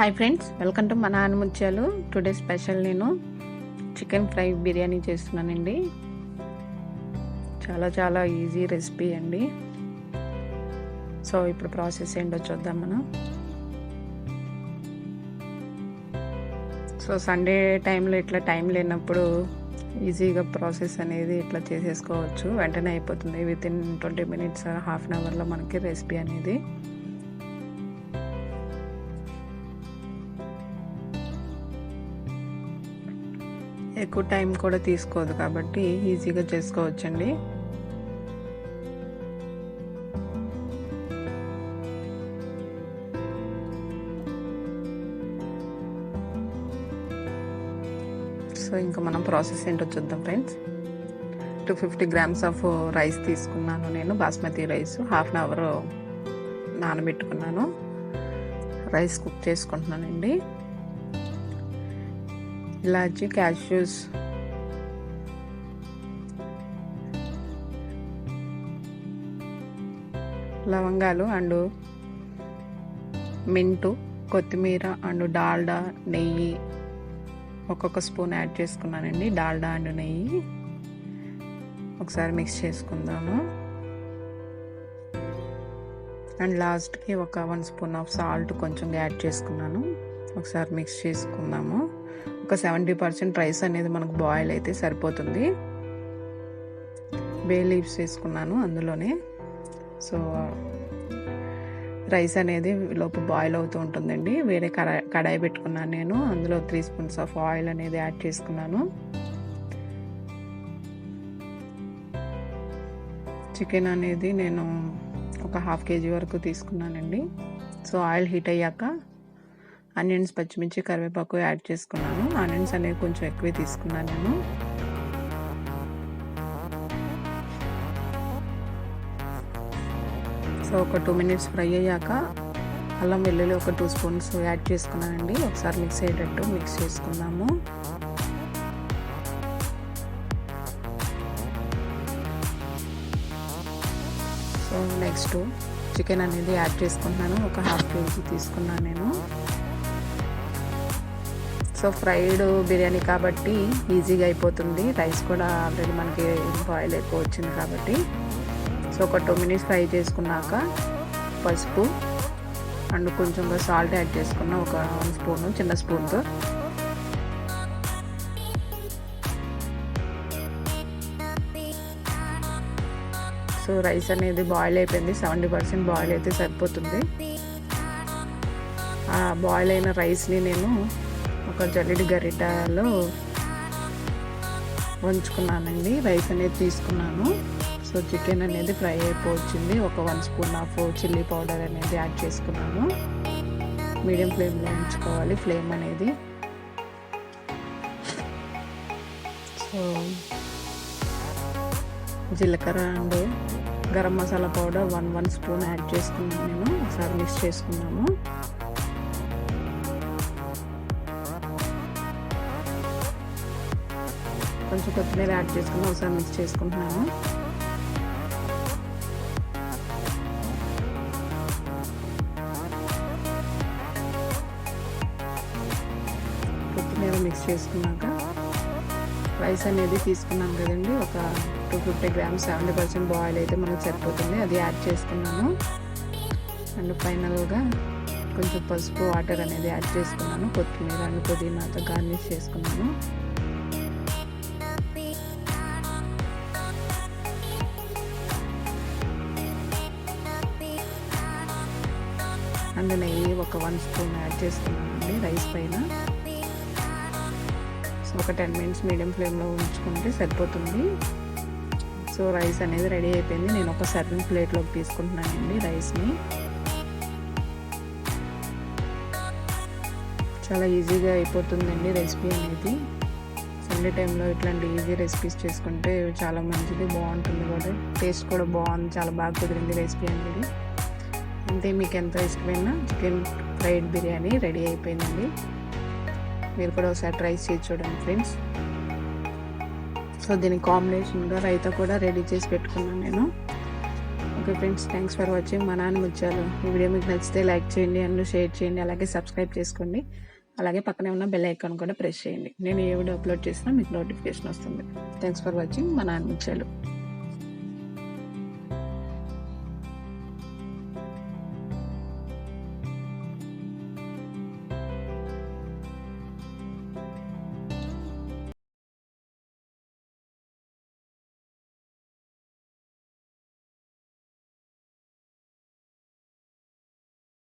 Hi friends, welcome to మన ఆనిముత్యాలు. Today special నేను chicken fry biryani చేస్తున్నానండి. చాలా ఈజీ రెసిపీ అండి. సో ఇప్పుడు ప్రాసెస్ ఏంటో చూద్దాం మనం. సో సండే టైంలో ఇట్లా టైం లేనప్పుడు ఈజీగా ప్రాసెస్ అనేది ఇట్లా చేసేసుకోవచ్చు. వెంటనే అయిపోతుంది. వితిన్ 20 minutes హాఫ్ అన్ అవర్లో మనకి రెసిపీ అనేది. ఎక్కువ టైం కూడా తీసుకోదు కాబట్టి ఈజీగా చేసుకోవచ్చండి. సో ఇంకా మనం ప్రాసెస్ ఏంటో చూద్దాం ఫ్రెండ్స్. 250 grams ఆఫ్ రైస్ తీసుకున్నాను నేను, basmati rice. Half an hour నానబెట్టుకున్నాను. రైస్ కుక్ చేసుకుంటున్నానండి. ఇలాచి, క్యాష్యూస్, లవంగాలు అండ్ మింటు, కొత్తిమీర అండ్ డాల్డా, నెయ్యి ఒక్కొక్క స్పూన్ యాడ్ చేసుకున్నానండి. డాల్డా అండ్ నెయ్యి ఒకసారి మిక్స్ చేసుకుందాము. అండ్ లాస్ట్కి ఒక 1 స్పూన్ ఆఫ్ సాల్ట్ కొంచెం యాడ్ చేసుకున్నాను. ఒకసారి మిక్స్ చేసుకుందాము. ఒక 70% రైస్ అనేది మనకు బాయిల్ అయితే సరిపోతుంది. బే లీవ్స్ వేసుకున్నాను అందులోనే. సో రైస్ అనేది లోపు బాయిల్ అవుతూ ఉంటుందండి. వేరే కడాయి పెట్టుకున్నాను నేను. అందులో 3 స్పూన్స్ ఆఫ్ ఆయిల్ అనేది యాడ్ చేసుకున్నాను. చికెన్ అనేది నేను ఒక 1/2 kg వరకు తీసుకున్నానండి. సో ఆయిల్ హీట్ అయ్యాక ఆనియన్స్, పచ్చిమిర్చి, కరివేపాకు యాడ్ చేసుకున్నాను. ఆనియన్స్ అనేవి కొంచెం ఎక్కువే తీసుకున్నాను నేను. సో ఒక 2 minutes ఫ్రై అయ్యాక అల్లం వెల్లుల్లి ఒక 2 స్పూన్స్ యాడ్ చేసుకున్నానండి. ఒకసారి మిక్స్ అయ్యేటట్టు మిక్స్ చేసుకుందాము. సో నెక్స్ట్ చికెన్ అనేది యాడ్ చేసుకుంటున్నాను. ఒక 1/2 kg తీసుకున్నాను నేను. సో ఫ్రైడ్ బిర్యానీ కాబట్టి ఈజీగా అయిపోతుంది. రైస్ కూడా ఆల్రెడీ మనకి బాయిల్ ఎక్కువ వచ్చింది కాబట్టి. సో ఒక 2 minutes ఫ్రై చేసుకున్నాక పసుపు అండ్ కొంచెంగా సాల్ట్ యాడ్ చేసుకున్న ఒక 1 స్పూన్, చిన్న స్పూన్తో. సో రైస్ అనేది బాయిల్ అయిపోయింది. 70% బాయిల్ అయితే సరిపోతుంది. ఆ బాయిల్ అయిన రైస్ని నేను ఒక జల్లెడ గరిటెలో వంచుకున్నానండి. రైస్ అనేది తీసుకున్నాను. సో చికెన్ అనేది ఫ్రై అయిపోవచ్చింది. ఒక 1 స్పూన్ ఆఫ్ చిల్లీ పౌడర్ అనేది యాడ్ చేసుకున్నాను. మీడియం ఫ్లేమ్లో ఉంచుకోవాలి ఫ్లేమ్ అనేది. సో జీలకర్ర and garam masala powder 1 spoon add చేసుకున్నాను నేను. ఒకసారి మిక్స్ చేసుకున్నాము. కొంచెం కొత్తిమీర యాడ్ చేసుకుని ఒకసారి మిక్స్ చేసుకుంటున్నాను. కొత్తిమీర మిక్స్ చేసుకున్నాక రైస్ అనేది తీసుకున్నాం కదండి. ఒక 250 grams 70% బాయిల్ అయితే మనకు సరిపోతుంది. అది యాడ్ చేసుకున్నాను. అండ్ ఫైనల్గా కొంచెం పసుపు, వాటర్ అనేది యాడ్ చేసుకున్నాను. కొత్తిమీర అండ్ పుదీనాతో గార్నిష్ చేసుకున్నాను. అండ్ నెయ్యి ఒక 1 స్పూన్ యాడ్ చేసుకున్నానండి రైస్ పైన. సో ఒక 10 minutes మీడియం ఫ్లేమ్లో ఉంచుకుంటే సరిపోతుంది. సో రైస్ అనేది రెడీ అయిపోయింది. నేను ఒక సర్వింగ్ ప్లేట్లోకి తీసుకుంటున్నానండి రైస్ని. చాలా ఈజీగా అయిపోతుందండి రెసిపీ అనేది. సండే టైంలో ఇట్లాంటి ఈజీ రెసిపీస్ చేసుకుంటే చాలా మంచిది, బాగుంటుంది కూడా. టేస్ట్ కూడా బాగుంది, చాలా బాగా కుదిరింది రెసిపీ అనేది. అంతే, మీకు ఎంతో ఇష్టమైన చికెన్ ఫ్రైడ్ బిర్యానీ రెడీ అయిపోయిందండి. మీరు కూడా ఒకసారి ట్రై చేసి చూడండి ఫ్రెండ్స్. సో దీనికి కాంబినేషన్గా రైతా కూడా రెడీ చేసి పెట్టుకున్నాను నేను. ఒక okay friends, thanks for watching మా నాన్న ముత్యాలు. ఈ వీడియో మీకు నచ్చితే లైక్ చేయండి అండ్ షేర్ చేయండి, అలాగే సబ్స్క్రైబ్ చేసుకోండి. అలాగే పక్కనే ఉన్న బెల్ ఐకాన్ కూడా ప్రెస్ చేయండి. నేను ఏ వీడియో అప్లోడ్ చేసినా మీకు నోటిఫికేషన్ వస్తుంది. థ్యాంక్స్ ఫర్ వాచింగ్ మా నాన్న ముత్యాలు.